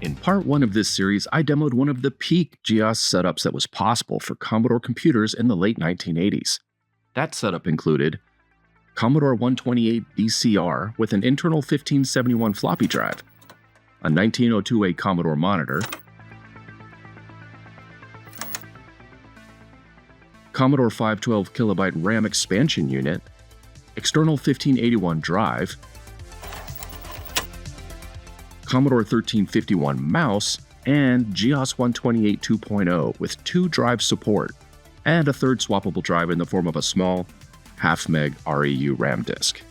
In part 1 of this series, I demoed one of the peak GeOS setups that was possible for Commodore computers in the late 1980s. That setup included Commodore 128 DCR with an internal 1571 floppy drive, a 1902A Commodore monitor, Commodore 512KB RAM expansion unit, external 1581 drive, Commodore 1351 mouse, and GeOS 128 2.0 with 2 drive support, and a third swappable drive in the form of a small half meg REU RAM disk.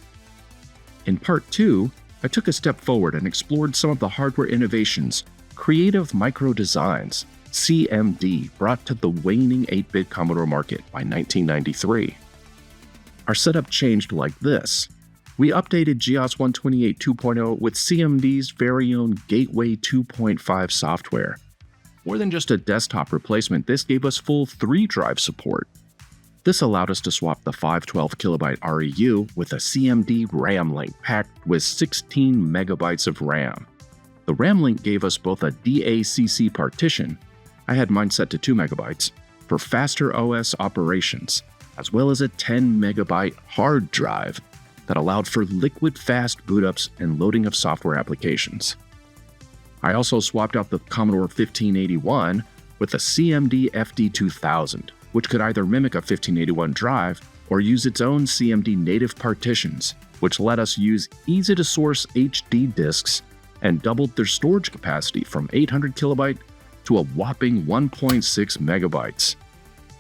In part 2, I took a step forward and explored some of the hardware innovations Creative Micro Designs, CMD, brought to the waning 8-bit Commodore market by 1993. Our setup changed like this. We updated GeOS 128 2.0 with CMD's very own Gateway 2.5 software. More than just a desktop replacement, this gave us full 3-drive support. This allowed us to swap the 512KB REU with a CMD RAMLink packed with 16 megabytes of RAM. The RAMLink gave us both a DACC partition, I had mine set to 2 megabytes, for faster OS operations, as well as a 10 megabyte hard drive that allowed for liquid-fast boot-ups and loading of software applications. I also swapped out the Commodore 1581 with a CMD FD-2000, which could either mimic a 1581 drive or use its own CMD native partitions, which let us use easy-to-source HD disks and doubled their storage capacity from 800 kilobyte to a whopping 1.6 megabytes.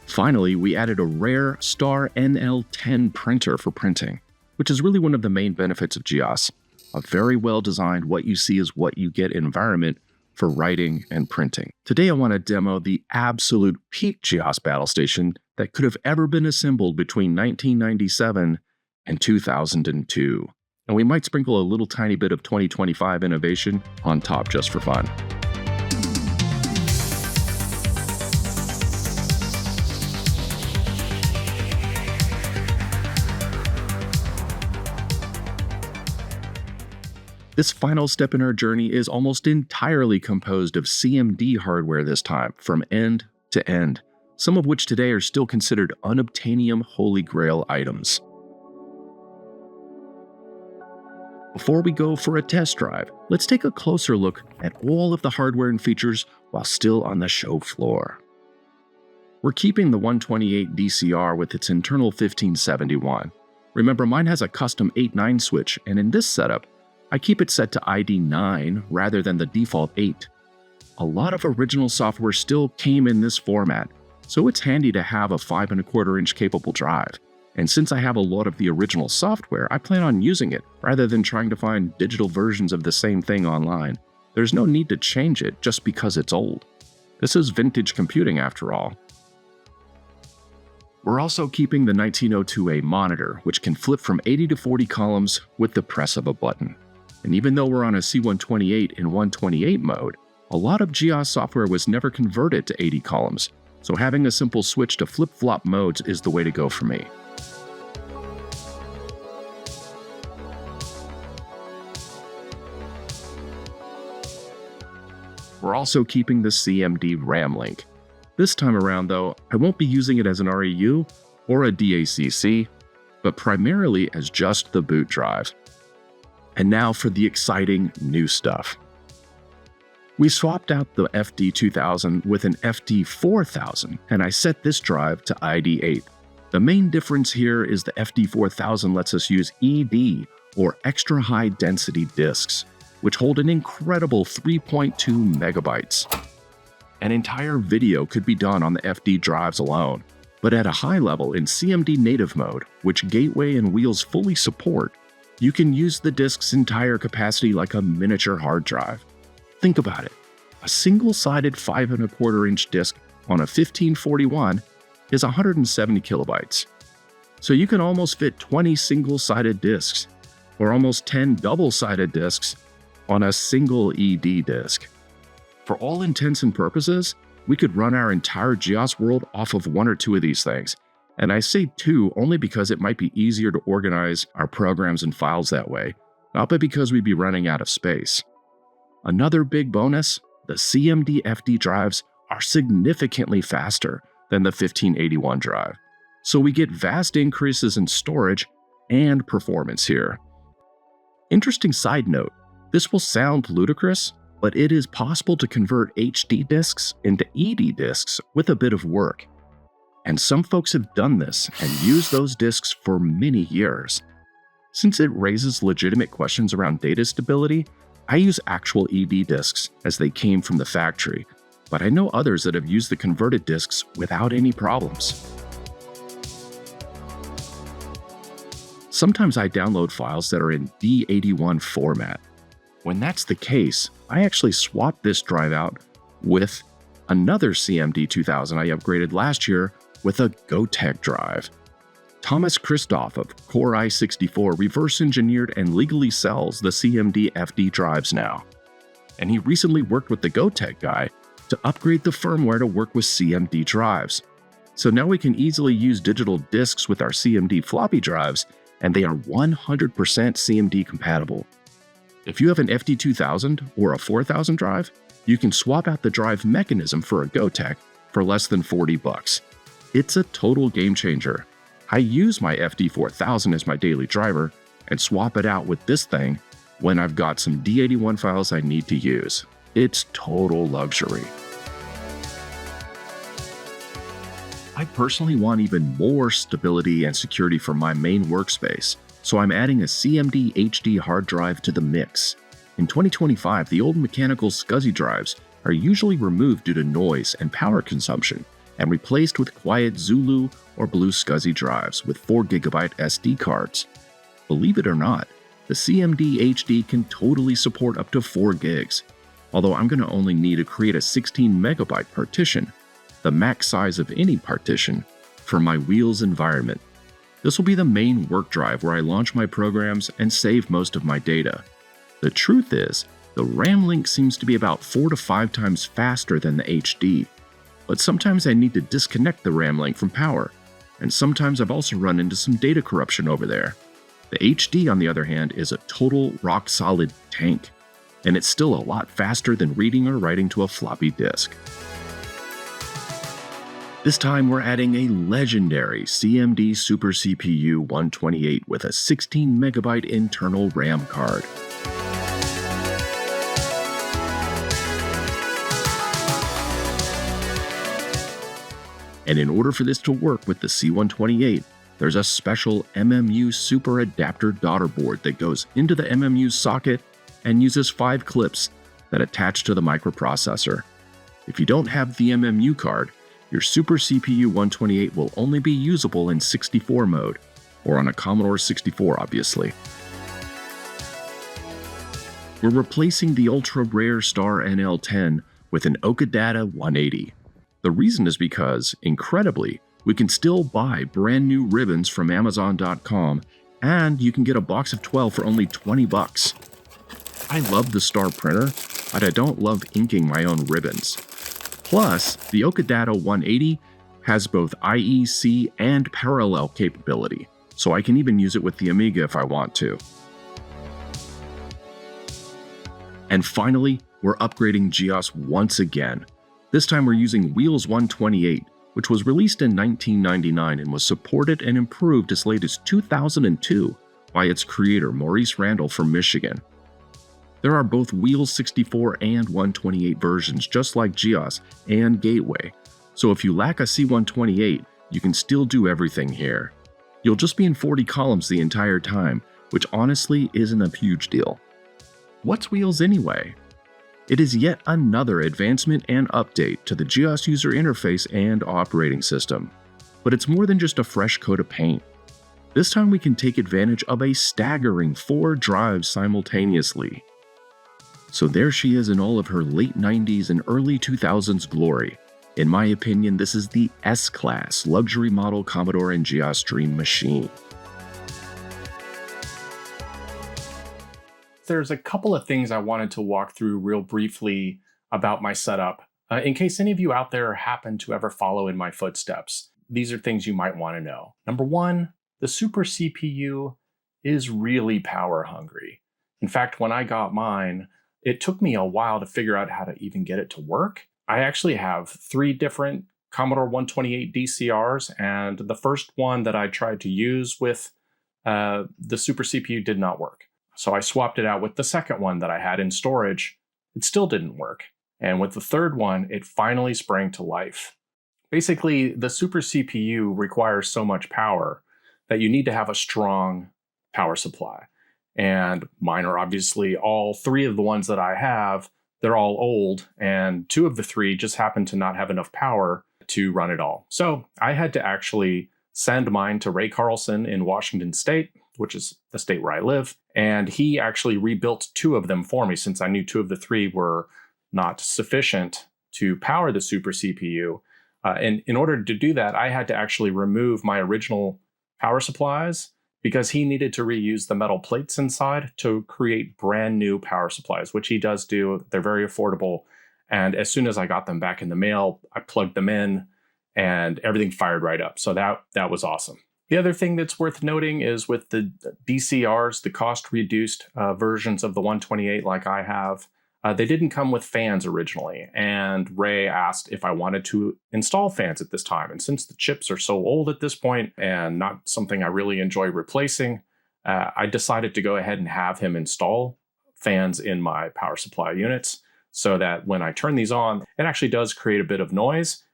Finally, we added a rare Star NL10 printer for printing, which is really one of the main benefits of GeOS, a very well-designed what you see is what you get environment for writing and printing. Today I want to demo the absolute peak GeOS battle station that could have ever been assembled between 1997 and 2002. And we might sprinkle a little tiny bit of 2025 innovation on top just for fun. This final step in our journey is almost entirely composed of CMD hardware this time, from end to end, some of which today are still considered unobtainium holy grail items. Before we go for a test drive, let's take a closer look at all of the hardware and features while still on the show floor. We're keeping the 128 DCR with its internal 1571. Remember, mine has a custom 8-9 switch, and in this setup, I keep it set to ID 9 rather than the default 8. A lot of original software still came in this format, so it's handy to have a 5¼ inch capable drive. And since I have a lot of the original software, I plan on using it rather than trying to find digital versions of the same thing online. There's no need to change it just because it's old. This is vintage computing after all. We're also keeping the 1902A monitor, which can flip from 80 to 40 columns with the press of a button. And even though we're on a C128 in 128 mode, a lot of GeOS software was never converted to 80 columns, so having a simple switch to flip-flop modes is the way to go for me. We're also keeping the CMD RAMLink. This time around though, I won't be using it as an REU or a DACC, but primarily as just the boot drive. And now for the exciting new stuff. We swapped out the FD-2000 with an FD-4000, and I set this drive to ID 8. The main difference here is the FD-4000 lets us use ED, or extra high density disks, which hold an incredible 3.2 megabytes. An entire video could be done on the FD drives alone, but at a high level in CMD native mode, which Gateway and Wheels fully support, you can use the disk's entire capacity like a miniature hard drive. Think about it. A single-sided 5¼ inch disk on a 1541 is 170 kilobytes. So you can almost fit 20 single-sided disks, or almost 10 double-sided disks on a single ED disk. For all intents and purposes, we could run our entire GeOS world off of 1 or 2 of these things. And I say 2 only because it might be easier to organize our programs and files that way, not because we'd be running out of space. Another big bonus, the CMD FD drives are significantly faster than the 1581 drive, so we get vast increases in storage and performance here. Interesting side note, this will sound ludicrous, but it is possible to convert HD disks into ED disks with a bit of work. And some folks have done this and used those disks for many years. Since it raises legitimate questions around data stability, I use actual ED disks as they came from the factory, but I know others that have used the converted disks without any problems. Sometimes I download files that are in D81 format. When that's the case, I actually swap this drive out with another CMD 2000 I upgraded last year with a GoTek drive. Thomas Christoph of Core i64 reverse engineered and legally sells the CMD FD drives now. And he recently worked with the GoTek guy to upgrade the firmware to work with CMD drives. So now we can easily use digital disks with our CMD floppy drives, and they are 100% CMD compatible. If you have an FD-2000 or a 4000 drive, you can swap out the drive mechanism for a GoTek for less than $40. It's a total game changer. I use my FD-4000 as my daily driver and swap it out with this thing when I've got some D81 files I need to use. It's total luxury. I personally want even more stability and security for my main workspace, so I'm adding a CMD HD hard drive to the mix. In 2025, the old mechanical SCSI drives are usually removed due to noise and power consumption and replaced with quiet Zulu or Blue SCSI drives with 4GB SD cards. Believe it or not, the CMD HD can totally support up to 4 gigs, although I'm going to only need to create a 16MB partition, the max size of any partition, for my Wheels environment. This will be the main work drive where I launch my programs and save most of my data. The truth is, the RAMLink seems to be about 4 to 5 times faster than the HD, but sometimes I need to disconnect the RAMLink from power, and sometimes I've also run into some data corruption over there. The HD, on the other hand, is a total rock-solid tank, and it's still a lot faster than reading or writing to a floppy disk. This time we're adding a legendary CMD SuperCPU 128 with a 16MB internal RAM card. And in order for this to work with the C128, there's a special MMU Super Adapter daughter board that goes into the MMU socket and uses 5 clips that attach to the microprocessor. If you don't have the MMU card, your SuperCPU 128 will only be usable in 64 mode, or on a Commodore 64 obviously. We're replacing the ultra-rare Star NL10 with an Okidata 180. The reason is because, incredibly, we can still buy brand new ribbons from Amazon.com, and you can get a box of 12 for only $20. I love the Star printer, but I don't love inking my own ribbons. Plus, the Okidata 180 has both IEC and parallel capability, so I can even use it with the Amiga if I want to. And finally, we're upgrading GEOS once again. This time we're using Wheels 128, which was released in 1999 and was supported and improved as late as 2002 by its creator Maurice Randall from Michigan. There are both Wheels 64 and 128 versions, just like GEOS and Gateway, so if you lack a C128, you can still do everything here. You'll just be in 40 columns the entire time, which honestly isn't a huge deal. What's Wheels anyway? It is yet another advancement and update to the GEOS user interface and operating system, but it's more than just a fresh coat of paint. This time we can take advantage of a staggering 4 drives simultaneously. So there she is in all of her late 90s and early 2000s glory. In my opinion, this is the S-Class luxury model Commodore and GEOS Dream machine. There's a couple of things I wanted to walk through real briefly about my setup. In case any of you out there happen to ever follow in my footsteps, these are things you might want to know. Number one, the SuperCPU is really power hungry. In fact, when I got mine, it took me a while to figure out how to even get it to work. I actually have 3 different Commodore 128 DCRs, and the first one that I tried to use with the SuperCPU did not work. So I swapped it out with the second one that I had in storage. It still didn't work. And with the third one, it finally sprang to life. Basically, the SuperCPU requires so much power that you need to have a strong power supply. And mine are obviously all 3 of the ones that I have, they're all old, and 2 of the 3 just happen to not have enough power to run it all. So I had to actually send mine to Ray Carlson in Washington State, which is the state where I live, and he actually rebuilt 2 of them for me since I knew 2 of the 3 were not sufficient to power the SuperCPU. And in order to do that, I had to actually remove my original power supplies because he needed to reuse the metal plates inside to create brand new power supplies, which he does do. They're very affordable. And as soon as I got them back in the mail, I plugged them in and everything fired right up. So that was awesome. The other thing that's worth noting is with the DCRs, the cost reduced versions of the 128 like I have, they didn't come with fans originally, and Ray asked if I wanted to install fans at this time. And since the chips are so old at this point and not something I really enjoy replacing, I decided to go ahead and have him install fans in my power supply units so that when I turn these on, it actually does create a bit of noise.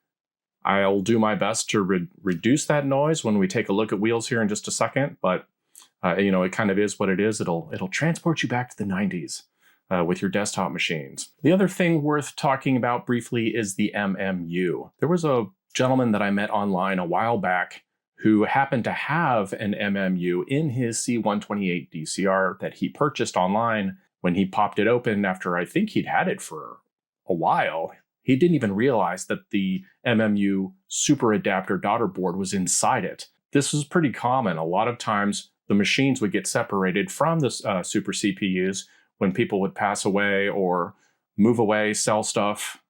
I'll do my best to reduce that noise when we take a look at wheels here in just a second, but it kind of is what it is. It'll transport you back to the 90s. With your desktop machines. The other thing worth talking about briefly is the MMU. There was a gentleman that I met online a while back who happened to have an MMU in his C128 DCR that he purchased online. When he popped it open after I think he'd had it for a while, he didn't even realize that the MMU super adapter daughter board was inside it. This was pretty common. A lot of times the machines would get separated from the super CPUs when people would pass away or move away, sell stuff,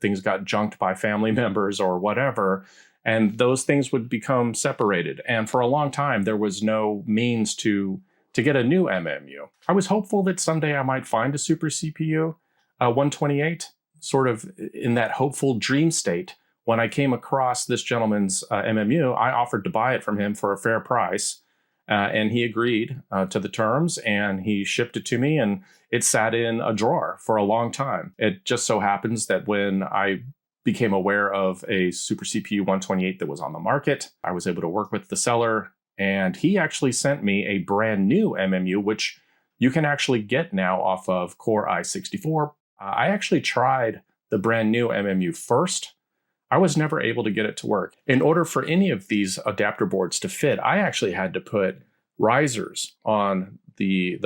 things got junked by family members or whatever, and those things would become separated. And for a long time, there was no means to get a new MMU. I was hopeful that someday I might find a Super CPU 128, sort of in that hopeful dream state. When I came across this gentleman's MMU, I offered to buy it from him for a fair price. And he agreed to the terms, and he shipped it to me, and it sat in a drawer for a long time. It just so happens that when I became aware of a Super CPU 128 that was on the market, I was able to work with the seller, and he actually sent me a brand new MMU, which you can actually get now off of Core i64. I actually tried the brand new MMU first. I was never able to get it to work. In order for any of these adapter boards to fit, I actually had to put risers on the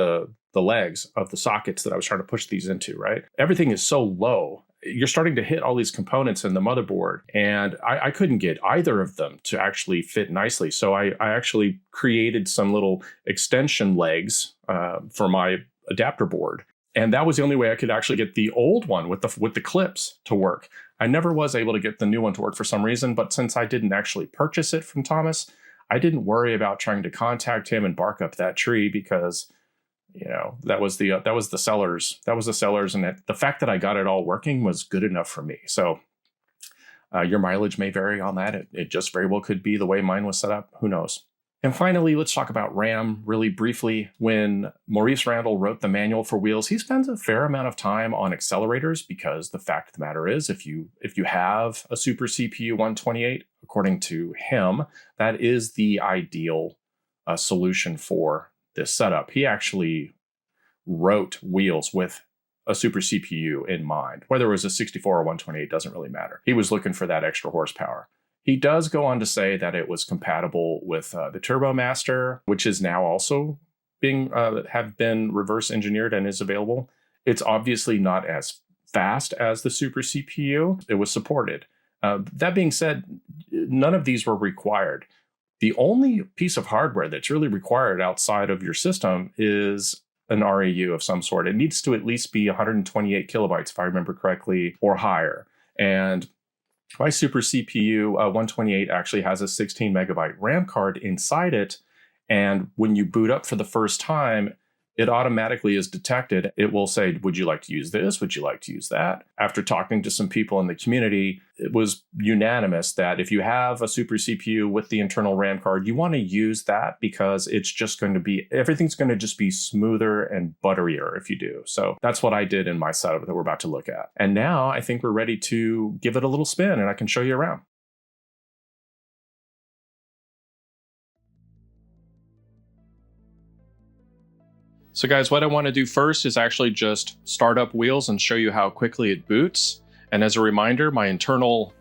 legs of the sockets that I was trying to push these into, right? Everything is so low. You're starting to hit all these components in the motherboard, and I couldn't get either of them to actually fit nicely. So I actually created some little extension legs for my adapter board. And that was the only way I could actually get the old one with the clips to work. I never was able to get the new one to work for some reason, but since I didn't actually purchase it from Thomas, I didn't worry about trying to contact him and bark up that tree because, that was the sellers. That was the sellers, and the fact that I got it all working was good enough for me. So your mileage may vary on that. It just very well could be the way mine was set up. Who knows? And finally, let's talk about RAM really briefly. When Maurice Randall wrote the manual for wheels, he spends a fair amount of time on accelerators because the fact of the matter is, if you have a Super CPU 128, according to him, that is the ideal solution for this setup. He actually wrote wheels with a Super CPU in mind. Whether it was a 64 or 128 doesn't really matter. He was looking for that extra horsepower. He does go on to say that it was compatible with the TurboMaster, which is now also have been reverse engineered and is available. It's obviously not as fast as the Super CPU. It was supported. That being said, none of these were required. The only piece of hardware that's really required outside of your system is an RAU of some sort. It needs to at least be 128 kilobytes, if I remember correctly, or higher. And my Super CPU 128 actually has a 16 megabyte RAM card inside it. And when you boot up for the first time, it automatically is detected. It will say, would you like to use this? Would you like to use that? After talking to some people in the community, it was unanimous that if you have a super CPU with the internal RAM card, you want to use that because it's just going to be, everything's going to just be smoother and butterier if you do. So that's what I did in my setup that we're about to look at. And now I think we're ready to give it a little spin and I can show you around. So guys, what I want to do first is actually just start up Wheels and show you how quickly it boots. And as a reminder, my internal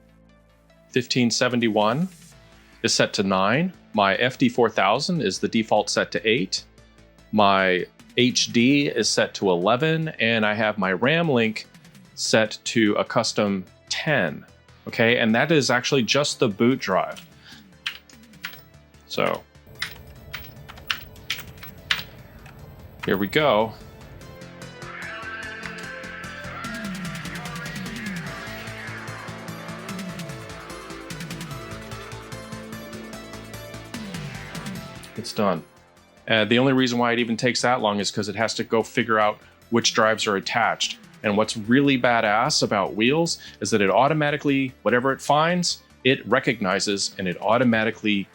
1571 is set to 9. My FD-4000 is the default set to 8. My HD is set to 11. And I have my RAMLink set to a custom 10. Okay, and that is actually just the boot drive. So here we go. It's done. The only reason why it even takes that long is because it has to go figure out which drives are attached. And what's really badass about Wheels is that it automatically, whatever it finds, it recognizes and it automatically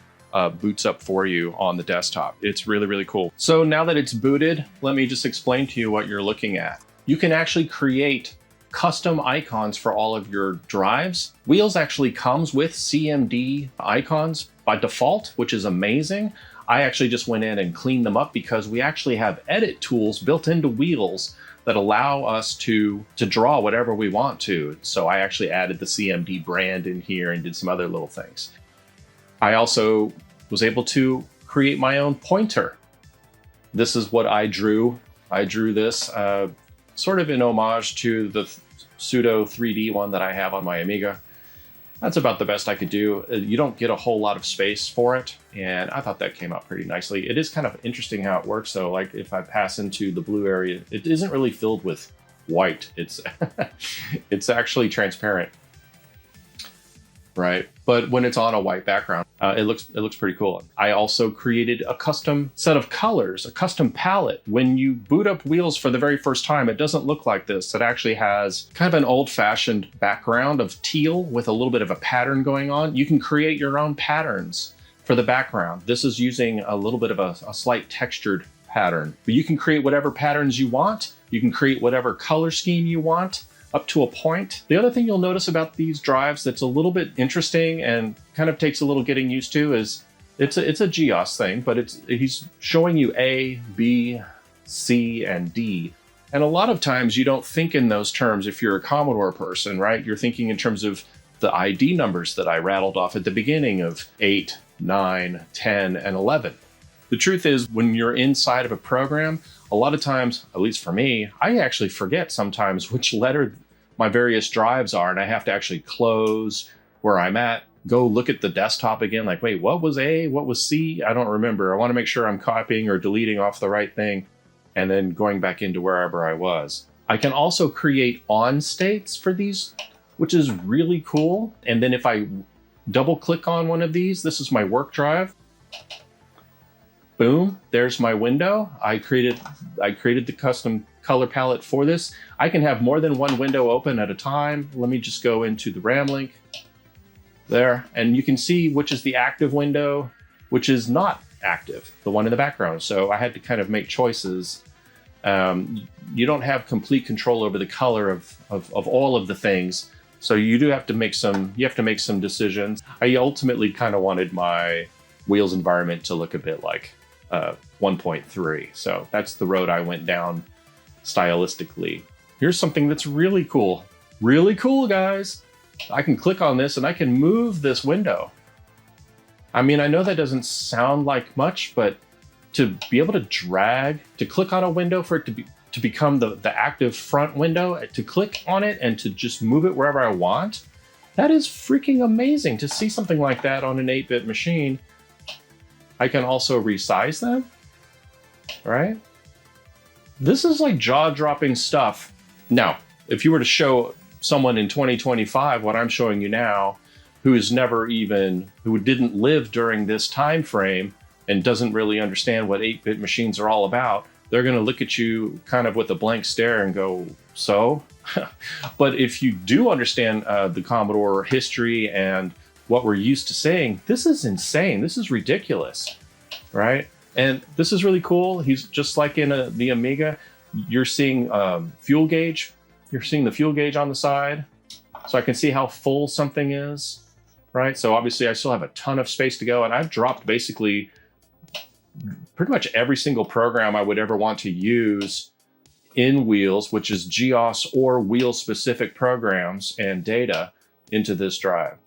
boots up for you on the desktop. It's really, really cool. So now that it's booted, let me just explain to you what you're looking at. You can actually create custom icons for all of your drives. Wheels actually comes with CMD icons by default, which is amazing. I actually just went in and cleaned them up because we actually have edit tools built into Wheels that allow us to draw whatever we want to. So I actually added the CMD brand in here and did some other little things. I also was able to create my own pointer. This is what I drew. I drew this sort of in homage to the pseudo 3D one that I have on my Amiga. That's about the best I could do. You don't get a whole lot of space for it, and I thought that came out pretty nicely. It is kind of interesting how it works, though. Like if I pass into the blue area, it isn't really filled with white. It's it's actually transparent. Right, but when it's on a white background, it looks pretty cool. I also created a custom set of colors, a custom palette. When you boot up Wheels for the very first time, it doesn't look like this. It actually has kind of an old-fashioned background of teal with a little bit of a pattern going on. You can create your own patterns for the background. This is using a little bit of a slight textured pattern, but you can create whatever patterns you want. You can create whatever color scheme you want, up to a point. The other thing you'll notice about these drives that's a little bit interesting and kind of takes a little getting used to is it's a GEOS thing, but he's showing you A, B, C, and D. And a lot of times you don't think in those terms if you're a Commodore person, right? You're thinking in terms of the ID numbers that I rattled off at the beginning of 8, 9, 10, and 11. The truth is, when you're inside of a program, a lot of times, at least for me, I actually forget sometimes which letter my various drives are, and I have to actually close where I'm at, go look at the desktop again, like, wait, what was A, what was C? I don't remember. I want to make sure I'm copying or deleting off the right thing, and then going back into wherever I was. I can also create on states for these, which is really cool. And then if I double click on one of these, this is my work drive. Boom, there's my window. I created the custom color palette for this. I can have more than one window open at a time. Let me just go into the RAMLink there, and you can see which is the active window, which is not active, the one in the background. So I had to kind of make choices. You don't have complete control over the color of all of the things. So you do have to make some decisions. I ultimately kind of wanted my Wheels environment to look a bit like 1.3. So that's the road I went down stylistically. Here's something that's really cool. Really cool, guys. I can click on this and I can move this window. I mean, I know that doesn't sound like much, but to be able to click on a window for it to become the active front window, to click on it and to just move it wherever I want, that is freaking amazing to see something like that on an 8-bit machine. I can also resize them, right? This is like jaw-dropping stuff. Now, if you were to show someone in 2025 what I'm showing you now, who didn't live during this time frame and doesn't really understand what 8-bit machines are all about, they're going to look at you kind of with a blank stare and go, so? But if you do understand the Commodore history and what we're used to saying, this is insane. This is ridiculous, right? And this is really cool. He's just like in the Amiga, you're seeing fuel gauge. You're seeing the fuel gauge on the side. So I can see how full something is, right? So obviously I still have a ton of space to go, and I've dropped basically pretty much every single program I would ever want to use in Wheels, which is GEOS or Wheels specific programs and data, into this drive.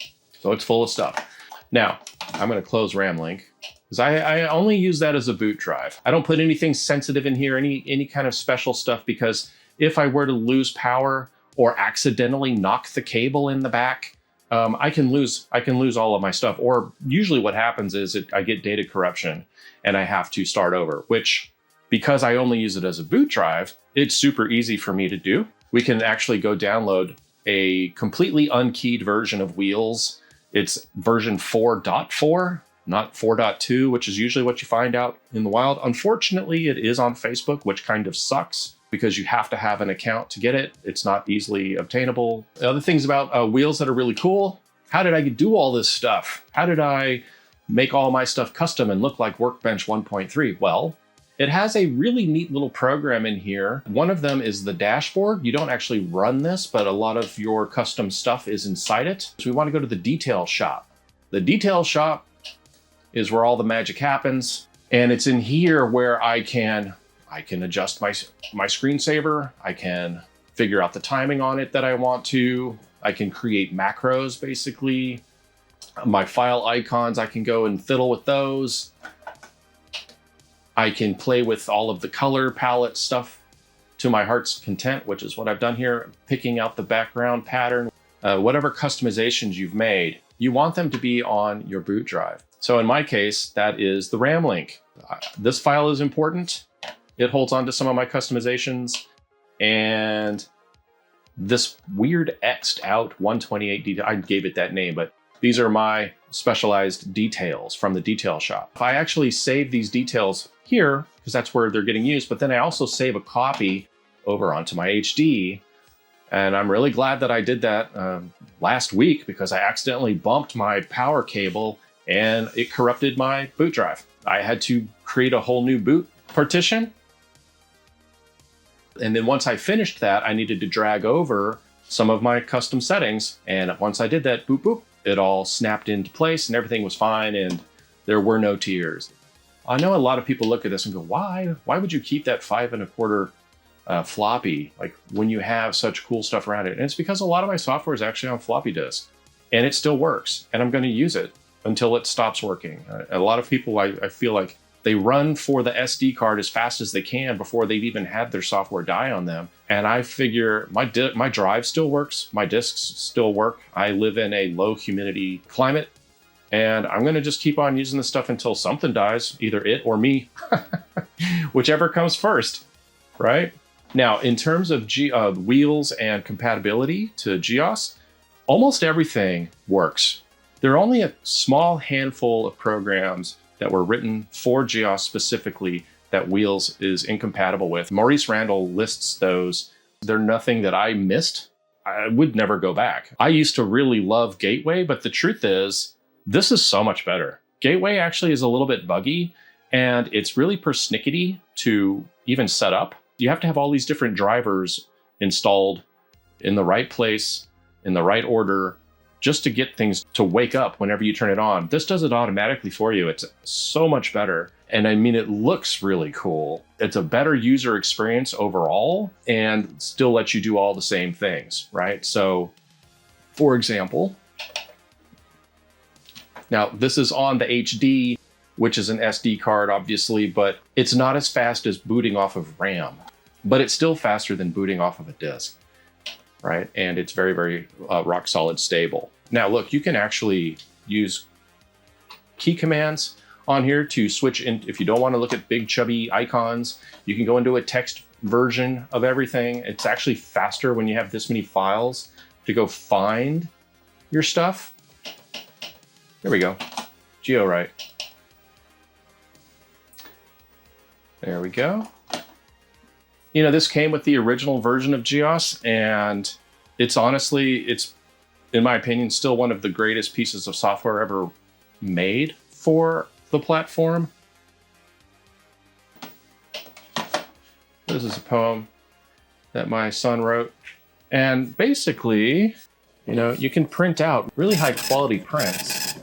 So it's full of stuff. Now, I'm going to close RAMLink because I only use that as a boot drive. I don't put anything sensitive in here, any kind of special stuff, because if I were to lose power or accidentally knock the cable in the back, I can lose all of my stuff. Or usually what happens is I get data corruption and I have to start over, which, because I only use it as a boot drive, it's super easy for me to do. We can actually go download a completely unkeyed version of Wheels. It's version 4.4, not 4.2, which is usually what you find out in the wild. Unfortunately, it is on Facebook, which kind of sucks, because you have to have an account to get it. It's not easily obtainable. The other things about Wheels that are really cool: how did I do all this stuff? How did I make all my stuff custom and look like Workbench 1.3? Well, it has a really neat little program in here. One of them is the dashboard. You don't actually run this, but a lot of your custom stuff is inside it. So we want to go to the detail shop. The detail shop is where all the magic happens. And it's in here where I can adjust my screensaver. I can figure out the timing on it that I want to. I can create macros, basically. My file icons, I can go and fiddle with those. I can play with all of the color palette stuff to my heart's content, which is what I've done here, picking out the background pattern. Whatever customizations you've made, you want them to be on your boot drive. So in my case, that is the RAMLink. This file is important. It holds on to some of my customizations, and this weird X'd out 128 detail, I gave it that name, but these are my specialized details from the detail shop. If I actually save these details here, because that's where they're getting used, but then I also save a copy over onto my HD. And I'm really glad that I did that last week, because I accidentally bumped my power cable and it corrupted my boot drive. I had to create a whole new boot partition. And then once I finished that, I needed to drag over some of my custom settings. And once I did that, boop, boop, it all snapped into place and everything was fine and there were no tears. I know a lot of people look at this and go, why would you keep that 5 1/4 floppy, like, when you have such cool stuff around it? And it's because a lot of my software is actually on floppy disk and it still works, and I'm going to use it until it stops working. A lot of people, I feel like, they run for the SD card as fast as they can before they've even had their software die on them. And I figure my drive still works, my disks still work. I live in a low humidity climate, and I'm going to just keep on using this stuff until something dies, either it or me, whichever comes first, right? Now, in terms of Wheels and compatibility to GEOS, almost everything works. There are only a small handful of programs that were written for GEOS specifically that Wheels is incompatible with. Maurice Randall lists those. They're nothing that I missed. I would never go back. I used to really love Gateway, but the truth is, this is so much better. Gateway actually is a little bit buggy, and it's really persnickety to even set up. You have to have all these different drivers installed in the right place, in the right order, just to get things to wake up whenever you turn it on. This does it automatically for you. It's so much better. And I mean, it looks really cool. It's a better user experience overall and still lets you do all the same things, right? So, for example, now this is on the HD, which is an SD card, obviously, but it's not as fast as booting off of RAM, but it's still faster than booting off of a disk, right? And it's very, very rock solid stable. Now, look, you can actually use key commands on here to switch in. If you don't want to look at big chubby icons, you can go into a text version of everything. It's actually faster when you have this many files to go find your stuff. There we go, GeoWrite. There we go. You know, this came with the original version of GeoS, and it's in my opinion, still one of the greatest pieces of software ever made for the platform. This is a poem that my son wrote. And basically, you know, you can print out really high quality prints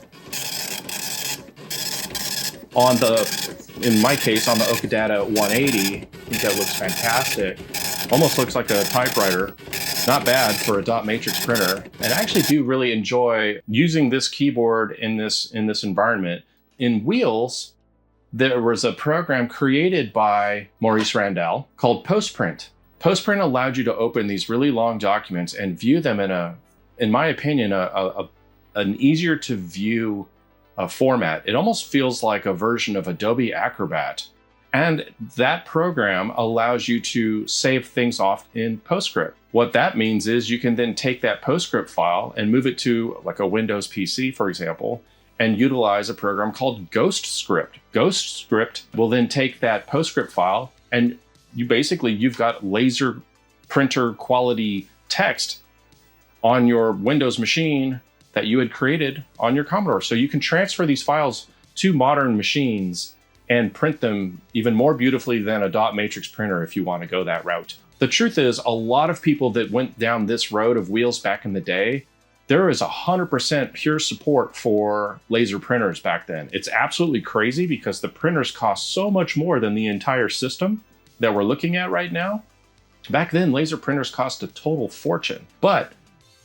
on in my case, on the Okidata 180. I think that looks fantastic. Almost looks like a typewriter. Not bad for a dot matrix printer. And I actually do really enjoy using this keyboard in this environment. In Wheels, there was a program created by Maurice Randall called PostPrint. PostPrint allowed you to open these really long documents and view them in my opinion, an easier to view format. It almost feels like a version of Adobe Acrobat. And that program allows you to save things off in PostScript. What that means is you can then take that PostScript file and move it to like a Windows PC, for example, and utilize a program called GhostScript. GhostScript will then take that PostScript file and you've got laser printer quality text on your Windows machine that you had created on your Commodore. So you can transfer these files to modern machines and print them even more beautifully than a dot matrix printer if you want to go that route. The truth is, a lot of people that went down this road of Wheels back in the day, there is 100% pure support for laser printers back then. It's absolutely crazy because the printers cost so much more than the entire system that we're looking at right now. Back then, laser printers cost a total fortune, but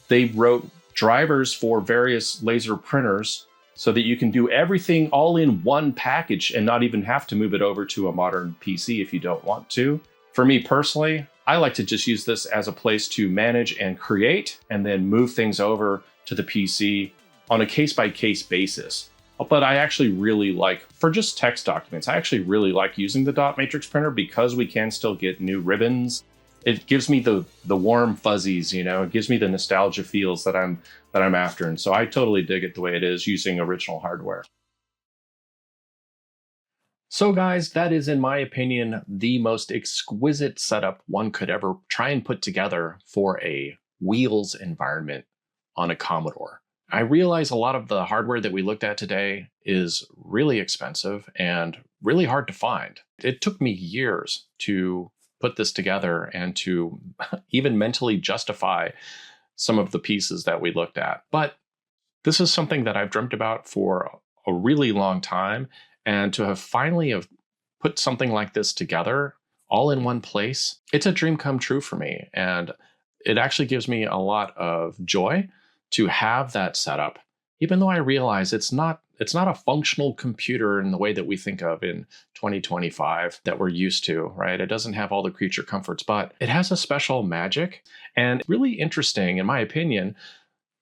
they wrote drivers for various laser printers so that you can do everything all in one package and not even have to move it over to a modern PC if you don't want to. For me personally, I like to just use this as a place to manage and create and then move things over to the PC on a case-by-case basis. But I actually really like, for just text documents, I actually really like using the dot matrix printer because we can still get new ribbons. It gives me the warm fuzzies, you know, it gives me the nostalgia feels that I'm after. And so I totally dig it the way it is using original hardware. So guys, that is, in my opinion, the most exquisite setup one could ever try and put together for a Wheels environment on a Commodore. I realize a lot of the hardware that we looked at today is really expensive and really hard to find. It took me years to put this together and to even mentally justify some of the pieces that we looked at. But this is something that I've dreamt about for a really long time, and to have finally put something like this together all in one place, it's a dream come true for me. And it actually gives me a lot of joy to have that setup, even though I realize it's not a functional computer in the way that we think of in 2025 that we're used to, right? It doesn't have all the creature comforts, but it has a special magic and really interesting, in my opinion,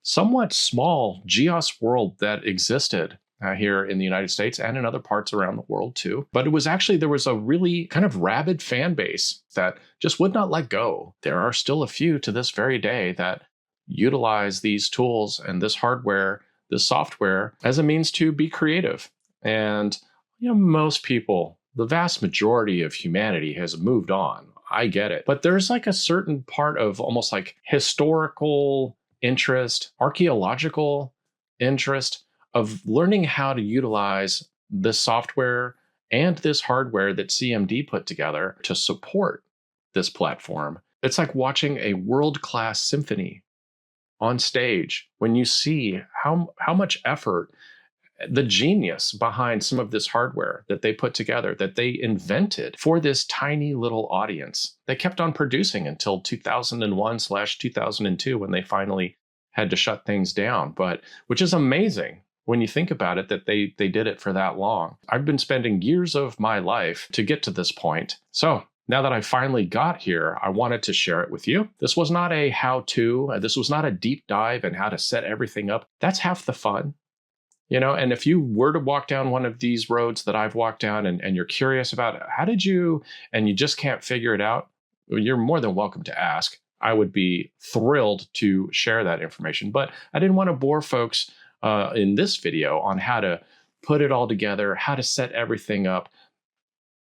somewhat small GeoS world that existed here in the United States and in other parts around the world too. But it was actually, there was a really kind of rabid fan base that just would not let go. There are still a few to this very day that utilize these tools and this hardware, this software, as a means to be creative. And, you know, most people, the vast majority of humanity has moved on. I get it. But there's like a certain part of almost like historical interest, archaeological interest of learning how to utilize this software and this hardware that CMD put together to support this platform. It's like watching a world-class symphony on stage when you see how much effort, the genius behind some of this hardware that they put together, that they invented for this tiny little audience. They kept on producing until 2001/2002 when they finally had to shut things down, but which is amazing when you think about it, that they did it for that long. I've been spending years of my life to get to this point. So now that I finally got here, I wanted to share it with you. This was not a how-to. This was not a deep dive in how to set everything up. That's half the fun, you know? And if you were to walk down one of these roads that I've walked down and you're curious about how did you, and you just can't figure it out, you're more than welcome to ask. I would be thrilled to share that information. But I didn't want to bore folks in this video on how to put it all together, how to set everything up.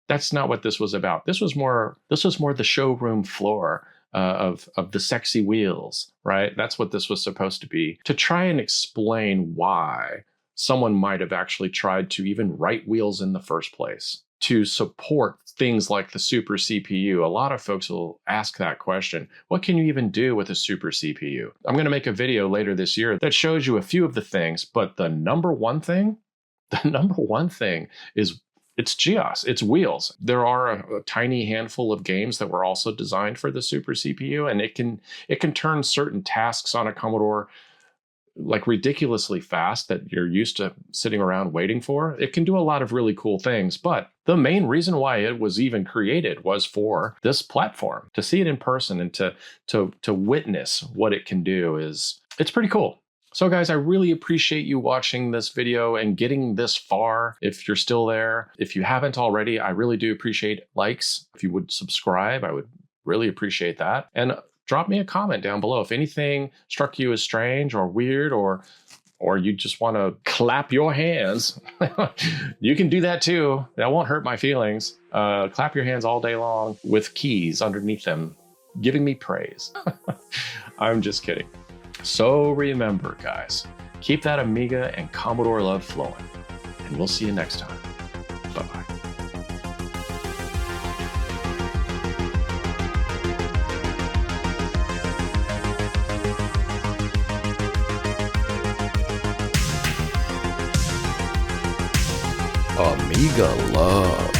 That's not what this was about. This was more the showroom floor of the sexy wheels, right? That's what this was supposed to be, to try and explain why someone might have actually tried to even write wheels in the first place to support things like the Super CPU. A lot of folks will ask that question. What can you even do with a Super CPU? I'm going to make a video later this year that shows you a few of the things, but the number one thing is it's GEOS, it's wheels. There are a tiny handful of games that were also designed for the Super CPU, and it can turn certain tasks on a Commodore like ridiculously fast that you're used to sitting around waiting for. It can do a lot of really cool things, but the main reason why it was even created was for this platform. To see it in person and to witness what it can do it's pretty cool. So guys, I really appreciate you watching this video and getting this far. If you're still there, if you haven't already, I really do appreciate likes. If you would subscribe, I would really appreciate that. And drop me a comment down below if anything struck you as strange or weird, or you just want to clap your hands. You can do that too. That won't hurt my feelings. Clap your hands all day long with keys underneath them, giving me praise. I'm just kidding. So remember, guys, keep that Amiga and Commodore love flowing, and we'll see you next time. Bye-bye. AmigaLove.